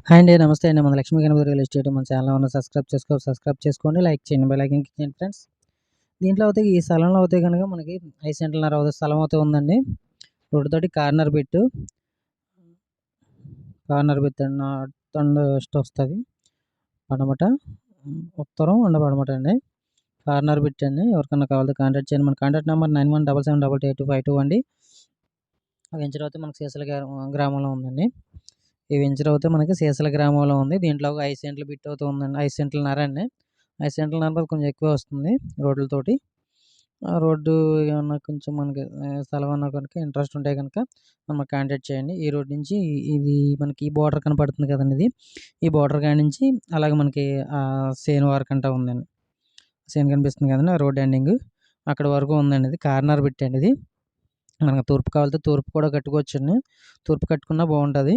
Hi అండి. నమస్తే అండి. మన లక్ష్మీ గణపతి రియల్ ఎస్టేట్ మన ఛానల్ ఉన్న సబ్స్క్రైబ్ చేసుకోండి. లైక్ చేయండి. బెల్ ఐకాన్ క్లిక్ చేయండి ఫ్రెండ్స్. దీంట్లో అయితే ఈ స్థలంలో అయితే గనుక మనకి 5 సెంట్లన్నర స్థలం అయితే ఉందండి. రోడ్డు తోటి కార్నర్ బిట్ అండి. నార్త్ అండ్ వెస్ట్ వస్తది. పడమట, ఉత్తరం అండ్ పడమట అండి. కార్నర్ బిట్ అండి. ఎవరికన్నా కావాలంటే కాంటాక్ట్ చేయండి. మన కాంటాక్ట్ నెంబర్ 9177782522 అండి. వెంచర్ అయితే మనకి సీసల గ్రామంలో ఉందండి. ఈ వెంచర్ అయితే మనకి సీసల గ్రామంలో ఉంది. దీంట్లో ఒక 5 సెంట్ల బిట్ అవుతూ ఉందండి. 5 సెంట్లన్నర అండి. 5 సెంట్లన్నర కొంచెం ఎక్కువే వస్తుంది రోడ్లతోటి. రోడ్డు ఏమన్నా కొంచెం మనకి స్థలం అన్నా కనుక ఇంట్రెస్ట్ ఉంటే గనుక మమ్మల్ని కాంటాక్ట్ చేయండి. ఈ రోడ్ నుంచి ఇది మనకి ఈ బోర్డర్ కనపడుతుంది కదండీ ఇది. ఈ బోర్డర్ కాడ నుంచి అలాగే మనకి సేను వరకంట ఉందండి. సేను కనిపిస్తుంది కదండీ ఆ రోడ్ ఎండింగ్. అక్కడ వరకు ఉందండి ఇది. కార్నర్ బిట్ అండి ఇది. మనకు తూర్పు కావాలితే తూర్పు కూడా కట్టుకోవచ్చండి. తూర్పు కట్టుకున్నా బాగుంటుంది.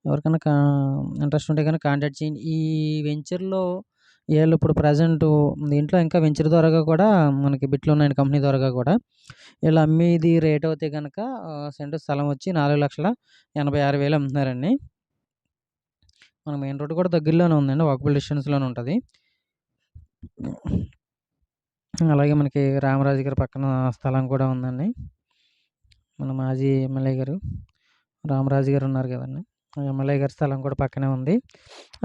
ఎవరికైనా ఇంట్రెస్ట్ ఉంటే కనుక కాంటాక్ట్ చేయండి. ఈ వెంచర్‌లో వీళ్ళు ఇప్పుడు ప్రెజెంటు దీంట్లో ఇంకా వెంచర్ ద్వారాగా కూడా మనకి బిట్లు ఉన్నాయండి కంపెనీ ద్వారాగా కూడా. వీళ్ళు అమ్మేది రేట్ అవుతే గనక సెంటు స్థలం వచ్చి 4,86,000 అమ్ముతున్నారండి. మన మెయిన్ రోడ్ కూడా దగ్గరలోనే ఉందండి. వాకబుల్ డిస్టెన్స్‌లోనే ఉంటది. అలాగే మనకి రామరాజు గారి పక్కన స్థలం కూడా ఉందండి. మన మాజీ ఎమ్మెల్యే గారు రామరాజు గారు ఉన్నారు కదండీ! ఆ ఎమ్మెల్యే గారి స్థలం కూడా పక్కనే ఉంది.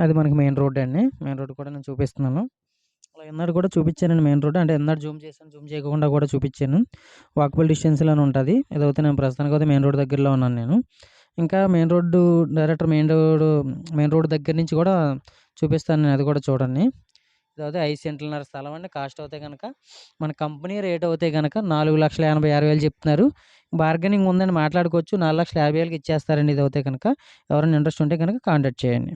అది మనకి మెయిన్ రోడ్ అండి. మెయిన్ రోడ్ కూడా నేను చూపిస్తున్నాను. అలా ఇందాక కూడా చూపించానండి మెయిన్ రోడ్. అంటే ఇందాక జూమ్ చేశాను. జూమ్ చేయకుండా కూడా చూపించాను. వాకబుల్ డిస్టెన్స్‌లోనే ఉంటది. ఇదైతే నేను ప్రస్తుతానికైతే మెయిన్ రోడ్ దగ్గరలో ఉన్నాను నేను. ఇంకా మెయిన్ రోడ్ దగ్గర నుంచి కూడా చూపిస్తాను నేను. అది కూడా చూడండి. ఇదైతే 5 సెంట్లన్నర స్థలం అండి. కాస్ట్ అవుతే గనక మన కంపెనీ రేట్ అవుతే గనక 4,86,000 చెప్తున్నారు. బార్గెనింగ్ ఉందండి, మాట్లాడుకోవచ్చు. 4,50,000కి ఇచ్చేస్తారండి ఇదైతే గనక. ఎవరైనా ఇంట్రెస్ట్ ఉంటే గనక కాంటాక్ట్ చేయండి.